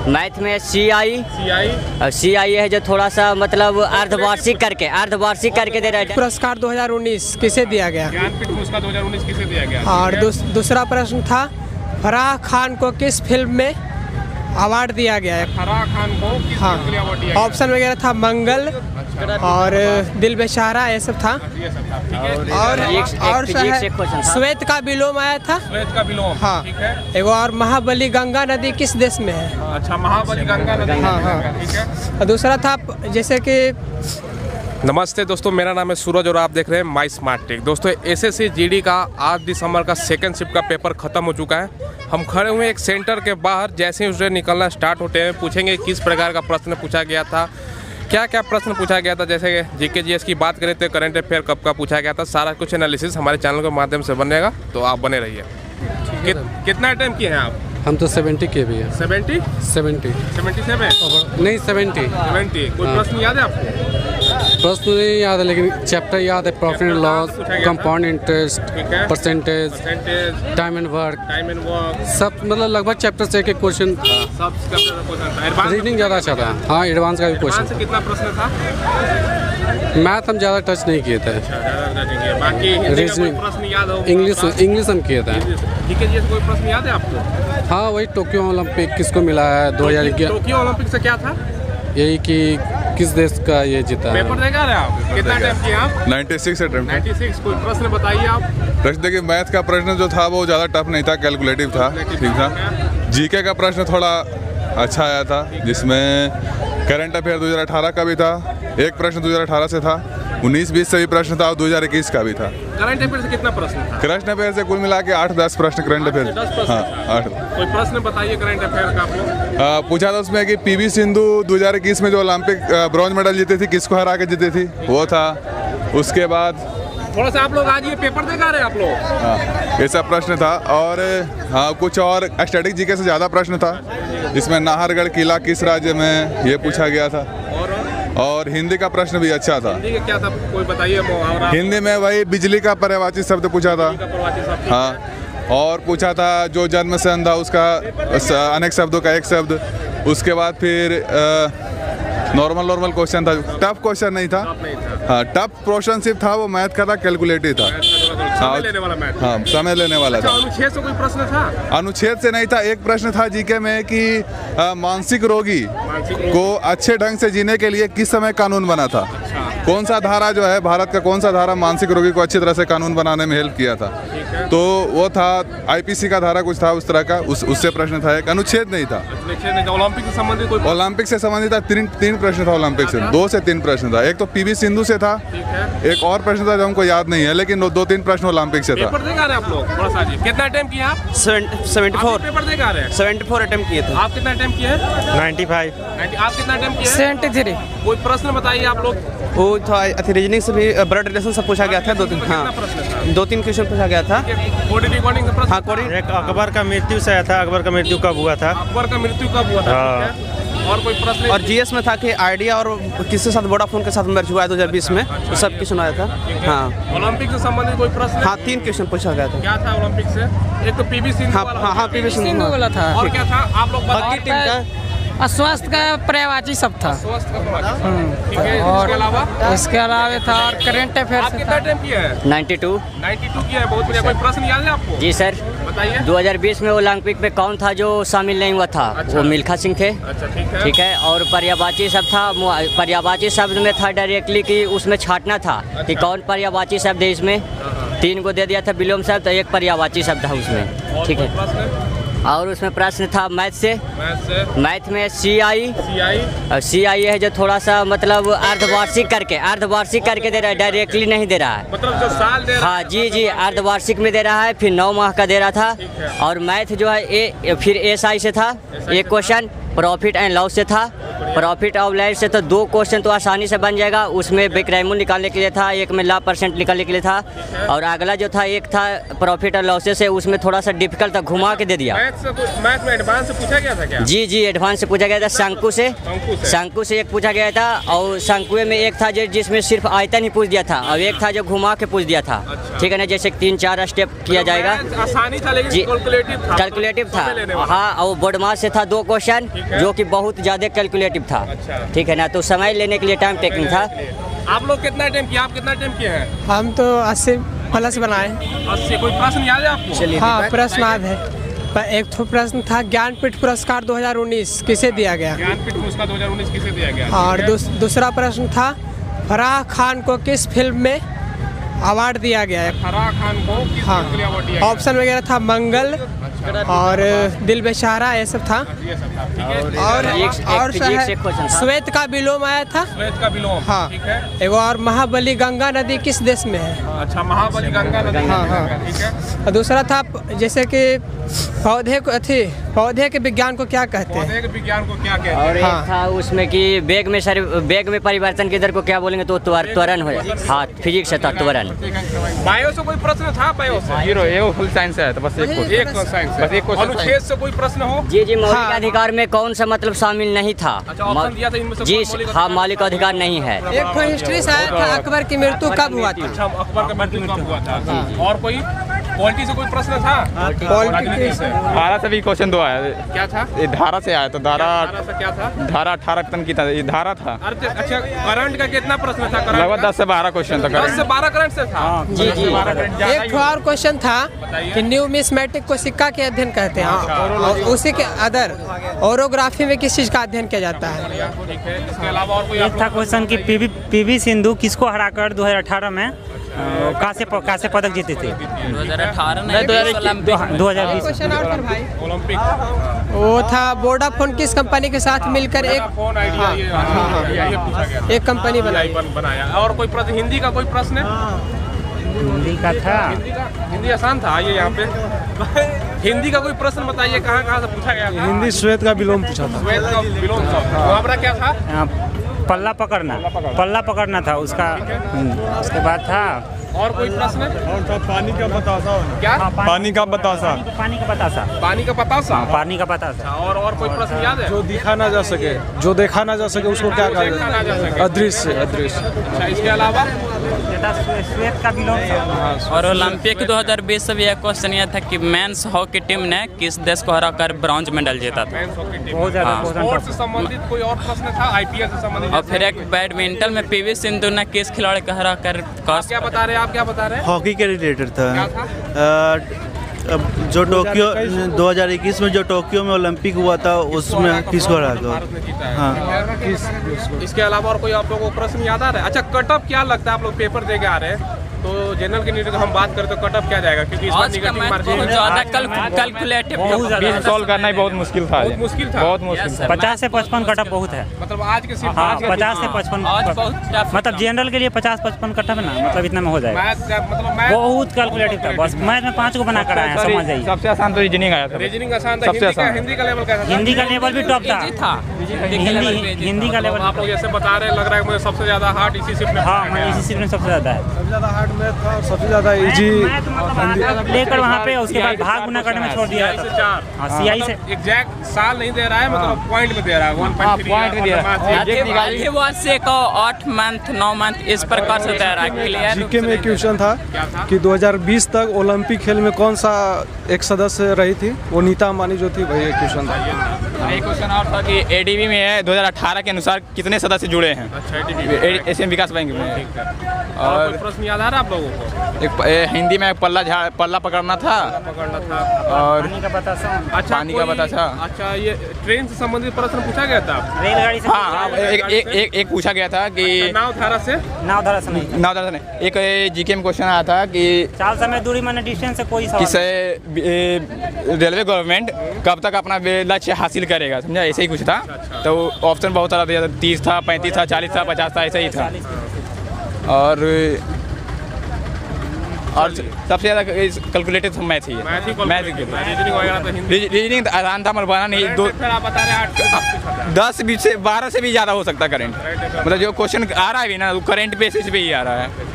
Math में CI है जो थोड़ा सा मतलब अर्धवार्षिक करके दे रहा है। पुरस्कार 2019 किसे दिया गया? ज्ञानपीठ पुरस्कार 2019 किसे दिया गया? और दूसरा प्रश्न था फराह खान को किस फिल्म में अवार्ड दिया गया है? फराह खान को किस फिल्म के लिए अवार्ड दिया गया? ऑप्शन वगैरह था मंगल और दिल बेचारा, ये सब था। ये सब था, ठीक है। और श्वेत का विलोम आया था। श्वेत का विलोम, हाँ, ठीक है। एगो और महाबली गंगा नदी किस देश में है? अच्छा, महाबली गंगा नदी, हाँ, ठीक है। दूसरा था जैसे कि नमस्ते दोस्तों, मेरा नाम है सूरज और आप देख रहे हैं माई स्मार्ट टेक। दोस्तों, SSC GD का 8 दिसंबर का सेकंड शिफ्ट का पेपर खत्म हो चुका है। हम खड़े हुए एक सेंटर के बाहर, जैसे ही स्टूडेंट निकलना स्टार्ट होते हैं पूछेंगे किस प्रकार का प्रश्न पूछा गया था, क्या क्या प्रश्न पूछा गया था। जैसे GK GS की बात करें तो करंट अफेयर कब का पूछा गया था, सारा कुछ एनालिसिस हमारे चैनल के माध्यम से बनेगा, तो आप बने रहिए। कितना अटेम्प्ट किए हैं आप? हम तो 70 के भी है। 70 77 नहीं 70। कोई प्रश्न याद है आपको? प्रश्न नहीं याद है लेकिन चैप्टर याद है। Profit and loss, compound interest, percentage, time and work, सब मतलब लगभग चैप्टर से एक क्वेश्चन था। रीजनिंग ज़्यादा अच्छा था। हाँ, एडवांस का भी क्वेश्चन। कितना प्रश्न था? मैथ हम ज़्यादा टच नहीं किए थे। बाकी रीजनिंग, प्रश्न याद हो? इंग्लिश हम किए थे। GK GS कोई प्रश्न याद है आपको? हाँ, वही टोक्यो ओलंपिक किसको मिला है 2011। टोक्यो ओलंपिक से क्या था? यही कि किस देश का ये जीता है। पेपर देगा रहे आप? कितना अटेम्प्ट किए आप? 96 अटेम्प्ट। 96। कोई प्रश्न बताइए आप। प्रश्न देखिए, मैथ का प्रश्न जो था वो ज़्यादा टफ नहीं था, कैलकुलेटिव था, ठीक था। GK का प्रश्न थोड़ा अच्छा आया था, जिसमें करंट अफेयर 2018 का भी था, एक प्रश्न 2018 से था, 19-20 से भी प्रश्न था और 2021 का भी था। करंट अफेयर से कितना प्रश्न था? करंट अफेयर से कुल मिला के 8-10 प्रश्न करंट अफेयर। हाँ, 8। कोई प्रश्न बताइए करंट अफेयर का आप लोग। पूछा था उसमें कि PV सिंधु 2021 में जो ओलंपिक ब्रॉन्ज मेडल जीती थी, किसको हरा के जीती थी, वो था। उसके बाद थोड़ा सा आप लोग आज ये पेपर देखा रहे आप लोग? हाँ, ऐसा प्रश्न था। और हाँ, कुछ और स्टैटिक GK से ज़्यादा प्रश्न था, जिसमें नाहरगढ़ किला किस राज्य में, ये पूछा गया था। और हिंदी का प्रश्न भी अच्छा था। हिंदी का क्या था, कोई बताइए मुहावरा? हिंदी में वही बिजली का पर्यायवाची शब्द पूछा था। हाँ, और पूछा था जो जन्म से अंधा उसका अनेक शब्दों का एक शब्द। उसके बाद फिर नॉर्मल क्वेश्चन था, टफ क्वेश्चन नहीं था। हाँ, टफ क्वेश्चन सिर्फ था वो मैथ का था, कैलकुलेटिव था। समय लेने वाला मैथ। हाँ, समय लेने वाला था। अनुच्छेद से कोई प्रश्न था? अनुच्छेद से नहीं था। एक प्रश्न था GK में कि मानसिक रोगी को अच्छे ढंग से जीने के लिए किस समय कानून बना था। कौन सा धारा जो है भारत का, कौन सा धारा मानसिक रोगी को अच्छी तरह से कानून बनाने में हेल्प किया था, तो वो था IPC का धारा कुछ था उस तरह का, उससे प्रश्न था। एक अनुच्छेद नहीं था। ओलंपिक से संबंधित कोई? ओलंपिक से संबंधित था, तीन प्रश्न था ओलंपिक से। 2 से 3 प्रश्न था। एक तो PV सिंधु से था, एक और प्रश्न था जो हमको याद नहीं है, लेकिन 2-3 प्रश्न ओलंपिक से था। पेपर देखा रहे आप लोग? थोड़ा सा जी, कितना अटेम्प्ट किया आप? 74 पेपर देखा रहे हैं? 74 अटेम्प्ट किए थे। आप कितना अटेम्प्ट किए? 95। आप कितना अटेम्प्ट किए? 73। कोई प्रश्न बताइए आप लोग। वो था रीजनिंग से भी, ब्लड रिलेशन सब पूछा गया था। 2-3 क्वेश्चन पूछा गया था। कोडिंग रिकॉर्डिंग का प्रश्न? हाँ, कोडिंग। एक अकबर का मृत्यु से आया था, अकबर का मृत्यु कब हुआ था? अकबर का मृत्यु कब हुआ था? और कोई प्रश्न? और GS में था कि आइडिया और किसके साथ, वोडाफोन के साथ मैच हुआ है 2020 में, तो सब कुछ सुनाया था। हाँ, ओलंपिक से संबंधित कोई प्रश्न? हाँ, 3 क्वेश्चन पूछा गया था। क्या था ओलंपिक से? एक तो PV सिंधु वाला। हाँ, PV सिंधु वाला था। और क्या था आप लोग हॉकी टीम का? स्वास्थ्य का पर्यायवाची सब था। स्वास्थ्य का, ठीक है। इसके अलावा था और करंट अफेयर। आप कितना अटेम्प्ट किया है? 92 किया है, बहुत बढ़िया। कोई प्रश्न याद है आपको? जी सर, बताइए। 2020 में ओलंपिक में कौन था जो शामिल नहीं हुआ था? अच्छा। वो मिल्खा सिंह थे। अच्छा, ठीक है। और पर्यायवाची शब्द था, पर्यायवाची शब्द में था डायरेक्टली कि उसमें छांटना था कि कौन पर्यायवाची शब्द है इसमें। 3 को दे दिया था विलोम शब्द, तो एक पर्यायवाची शब्द था उसमें, ठीक है। और उसमें प्रश्न था मैथ से। मैथ में CI है जो थोड़ा सा मतलब अर्धवार्षिक करके दे रहा है, डायरेक्टली नहीं दे रहा है। मतलब जो साल दे रहा है। हाँ जी, अर्धवार्षिक में दे रहा है, फिर 9 माह का दे रहा था। और मैथ जो है फिर SI से था एक क्वेश्चन, प्रॉफिट एंड लॉस से था। प्रॉफिट और लॉस से तो 2 क्वेश्चन तो आसानी से बन जाएगा। उसमें बेक्राइमूल निकालने के लिए था, एक में लाभ % निकालने के लिए था। और अगला जो था एक था प्रॉफिट और लॉसेस से, उसमें थोड़ा सा डिफिकल्ट था, घुमा के दे दिया। मैथ में एडवांस से पूछा गया था क्या? जी, एडवांस से पूछा गया था। शंकु से एक पूछा गया था। और शंकुए में एक था जिसमें सिर्फ आयतन ही पूछ दिया था, और एक था जो घुमा के पूछ दिया था। ठीक है ना, जैसे 3-4 स्टेप किया जाएगा। आसानी था लेकिन कैलकुलेटिव था। हाँ, और बोर्ड मास से था 2 क्वेश्चन। जो कि बहुत ज़्यादा कैलकुलेटिव था। ठीक है ना, तो समय लेने के लिए टाइम टेकिंग था। आप लोग कितना टाइम किया, आप कितना टाइम किए हैं? हम तो 80 प्लस बनाए। 80। कोई प्रश्न याद है आपको? हाँ, प्रश्न याद है। पर एक तो प्रश्न था, ज्ञानपीठ पुरस्कार 2019 किसे दिया गया? ज्ञानपीठ पुरस्कार 2019 किसे दिया गया? और दूसरा प्रश्न था, फराह खान को किस फिल्म में अवार्ड दिया गया है? फराह खान को किस हाँ, फिल्म के लिए अवार्ड दिया गया? ऑप्शन वगैरह था मंगल और दिल बेचारा, ये सब था। ये सब था, ठीक है। और एक क्वेश्चन था। श्वेत का विलोम आया था। श्वेत का विलोम, हाँ, ठीक है। एगो और महाबली गंगा नदी किस देश में है? अच्छा, महाबली गंगा नदी, हाँ। ठीक है। और दूसरा था, जैसे कि पौधे के विज्ञान को क्या कहते हैं? पौधे के विज्ञान को क्या कहते हैं? और एक हाँ। था उसमें कि वेग में परिवर्तन के दर को क्या बोलेंगे, तो त्वरण हो। हाँ, फिजिक्स से था त्वरण। बायो से कोई प्रश्न था? बायो से जीरो, ये फुल साइंस है तो बस एक एक साइंस, बस एक क्वेश्चन। अनुच्छेद से कोई प्रश्न हो? जी, मौलिक हाँ। अधिकार में कौन सा मतलब शामिल नहीं था? अच्छा, ऑप्शन दिया था इनमें से जी कौन मौलिक हाँ, मौलिक अधिकार नहीं है। एक तो हिस्ट्री से आया था, अकबर की मृत्यु कब हुआ था? अच्छा, अकबर का मृत्यु कब हुआ था? और कोई पॉलिटी से कोई प्रश्न था? राजनीति से? धारा से भी क्वेश्चन दो आया। क्या था? ये धारा से आया तो धारा से क्या था? धारा 18 टन की था, ये धारा था। अच्छा, करंट का कितना प्रश्न था? करंट लगभग 10 से 12 क्वेश्चन था। 10 से 12 करंट से था। जी। एक तो और क्वेश्चन था कि न्यूमिस्मेटिक को सिक्का के अध्ययन कहते हैं, और उसी के अदर ओरोग्राफी में किस चीज का अध्ययन किया जाता है? ठीक है। इसके अलावा और कोई एक था क्वेश्चन कि पीवी सिंधु किसको हराकर 2018 में कांस्य पदक जीते थे? 2020 क्वेश्चन और था भाई, ओलंपिक वो था वोडाफोन किस कंपनी के साथ मिलकर एक फोन आइडिया, ये पूछा गया। एक कंपनी बनाई। बनाया। और कोई प्रश्न हिंदी का कोई प्रश्न है? हिंदी का था। हिंदी आसान था। आइए यहाँ पे हिंदी का कोई प्रश्न बताइए, कहाँ से पूछा गया था? हिंदी श्वेत का विलोम पूछा था। श्वेत का विलोम था। मुहावरा क्या था? पल्ला पकड़ना था उसका। उसके बाद था और कोई प्रश्न? और था पानी का बतासा। क्या? पानी का बतासा। पानी का बतासा। पानी का बतासा। पानी का बतासा। और कोई प्रश्न याद है? जो दिखा ना जा सके, जो देखा ना जा सके उसको क्या कहा जाता है? अदृश्य। अच्छा, इसके अलावा श्वेत का विलोम था। और ओलंपिक 2020 से भी एक क्वेश्चन यह था कि मेंस हॉकी टीम ने किस देश को हराकर ब्रॉन्ज मेडल जीता था? बहुत ज़्यादा स्पोर्ट्स से संबंधित कोई और प्रश्न था? आईपीएल से संबंधित? और फिर एक बैडमिंटन में पीवी सिंधु ने किस खिलाड़ी को हराकर क्या बता रहे हैं? आप क्या बता रहे हैं? हॉकी के रिलेटेड क्या था। था? जो टोक्यो 2021 में जो टोक्यो में ओलंपिक हुआ था उसमें किसको हरा दो? भारत ने जीता है। हाँ। इसके अलावा और कोई आप लोगों को प्रश्न याद आ रहा है? अच्छा, कटअप क्या लगता है? आप लोग पेपर दे के आ रहे हैं तो जनरल कैंडिडेट हम बात करें तो कटअप क्या जाएगा? क्योंकि इस बार आज का नेगेटिव मैथ मार्किंग बहुत ज़्यादा कैलकुलेटिव सॉल्व करना ही बहुत मुश्किल था। बहुत मुश्किल था। बहुत मुश्किल था। 50 से 55 कटअप बहुत है। मतलब आज के सिर्फ हाँ, 50 से 55। आज बहुत tough मतलब जनरल के लिए 50-55 कटअप है ना, मतलब इतना में हो जाएगा। मैथ मतलब मैथ बहुत कैलकुलेटिव था। बस मैथ में 5 को बना कर आए हैं, समझ जाइए। सबसे आसान तो रीजनिंग आया था। रीजनिंग आसान था। सबसे आसान। हिंदी का लेवल कैसा था? हिंदी का लेवल भी टॉप था। हिंदी का लेवल आप लोग जैसे बता रहे हैं, लग रहा है मुझे सबसे ज्यादा हार्ड इसी शिफ्ट में। हाँ, इसी शिफ्ट में सबसे ज़्यादा है। सबसे ज़्यादा हार्ड मैथ था और सबसे ज़्यादा इजी मैथ मतलब लेकर वहाँ पे उसके बाद भाग गुना करने में छोड़ दिया CI से था। 4। हाँ, CI से एग्जैक्ट साल नहीं दे रहा है, मतलब पॉइंट में दे रहा है। 1.3 पॉइंट में दे रहा है। अधिवासी को 8 मंथ 9 मंथ इस प्रकार से तैयार क्लियर। जीके में क्वेश्चन था कि 2020 तक ओलंपिक खेल में कौन सा एक सदस्य रही थी? वो नीता अंबानी जो थी, वही एक क्वेश्चन था। एक क्वेश्चन और था कि एडीबी में है 2018 के अनुसार कितने सदस्य जुड़े हैं? अच्छा, एशियन विकास बैंक में। और कोई प्रश्न याद आ रहा है आप लोगों को? एक हिंदी में पल्ला पकड़ना था पकड़ना था। और पानी का बतासा। अच्छा, पानी का बतासा। अच्छा, ये ट्रेन से संबंधित प्रश्न पूछा गया था? रेलगाड़ी से। हाँ, एक पूछा गया था कि नाव धारा से। नावधारा से नहीं। नावधारा ने एक जीके में क्वेश्चन आया था कि 4 समय दूरी माने डिस्टेंस से कोई सवाल किसे रेलवे गवर्नमेंट कब तक अपना लक्ष्य हासिल करेगा, समझा? ऐसे ही कुछ था। तो ऑप्शन बहुत सारा दिया था, 30 था, 35 था, 40 था, 50 था, ऐसे ही था। और सबसे ज़्यादा कैलकुलेटेड मैथ ही है। रीजनिंग वगैरह तो हिंदी। रीजनिंग आसान था, मगर बना नहीं। फिर आप बता रहे हैं 10 से 12 से भी ज़्यादा हो सकता करंट। मतलब जो क्वेश्चन आ रहा है भी ना, वो करंट बेसिस पे ही आ रहा है।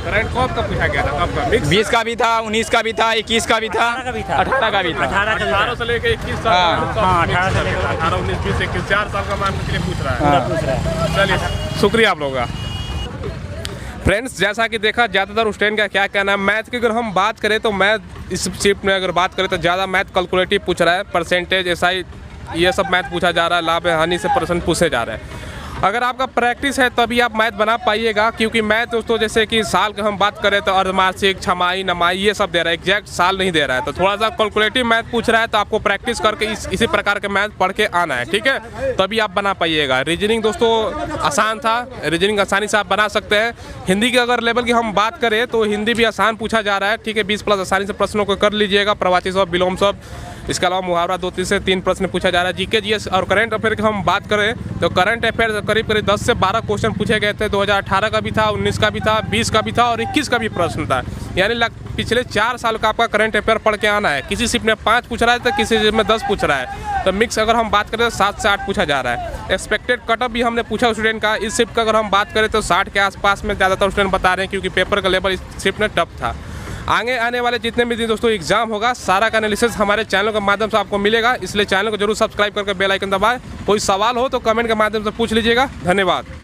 करंट कब का पूछा गया था? कब का? 20 का भी था, 19 का भी था, 21 का भी था, 18 का भी था। 18 से लेकर 21 साल। हाँ, 18 से लेकर 18, 19, 20, 21, 4 साल का मान के लिए पूछ रहा है। पूरा पूछ रहा है। चलिए, शुक्रिया आप लोगों का। फ्रेंड्स, जैसा कि देखा ज़्यादातर स्टूडेंट का क्या कहना है मैथ की। अगर हम बात करें तो मैथ इस शिफ्ट में अगर बात करें तो ज़्यादा मैथ कैलकुलेटिव पूछ रहा है। परसेंटेज, एसआई, ये सब मैथ पूछा जा रहा है, लाभ हानि से प्रश्न पूछे जा रहे हैं। अगर आपका प्रैक्टिस है तभी आप मैथ बना पाइएगा, क्योंकि मैथ दोस्तों जैसे कि साल का हम बात करें तो अर्धमासिक, छमाही, नमाही ये सब दे रहा है, एग्जैक्ट साल नहीं दे रहा है। तो थोड़ा सा कैलकुलेटिव मैथ पूछ रहा है तो आपको प्रैक्टिस करके इसी प्रकार के मैथ पढ़ के आना है, ठीक है, तभी आप बना पाइएगा। रीजनिंग दोस्तों आसान था, रीजनिंग आसानी से आप बना सकते हैं। हिंदी के अगर लेवल की हम बात करें तो हिंदी भी आसान पूछा जा रहा है, ठीक है, 20+ आसानी से प्रश्नों को कर लीजिएगा। प्रवाची शब्द, विलोम शब्द, इसके अलावा मुहावरा 2 से 3 प्रश्न पूछा जा रहा है। जीके, जीएस और करंट अफेयर की हम बात करें तो करंट अफेयर करीब 10 से 12 क्वेश्चन पूछे गए थे। 2018 का भी था, 19 का भी था, 20 का भी था और 21 का भी प्रश्न था। यानी पिछले 4 साल का आपका करंट अफेयर पढ़ के आना है। किसी शिफ्ट में 5 पूछ रहा है तो किसी शिफ्ट में 10 पूछ रहा है। तो मिक्स अगर हम बात करें तो 7 से 8 पूछा जा रहा है। एक्सपेक्टेड कटअप भी हमने पूछा स्टूडेंट का। इस शिफ्ट का अगर हम बात करें तो 60 के आसपास में ज़्यादातर स्टूडेंट बता रहे हैं, क्योंकि पेपर का लेवल इस शिफ्ट में टफ था। आगे आने वाले जितने भी दिन दोस्तों एग्जाम होगा, सारा का एनालिसिस हमारे चैनल के माध्यम से आपको मिलेगा, इसलिए चैनल को जरूर सब्सक्राइब करके बेल आइकन दबाएं। कोई सवाल हो तो कमेंट के माध्यम से पूछ लीजिएगा। धन्यवाद।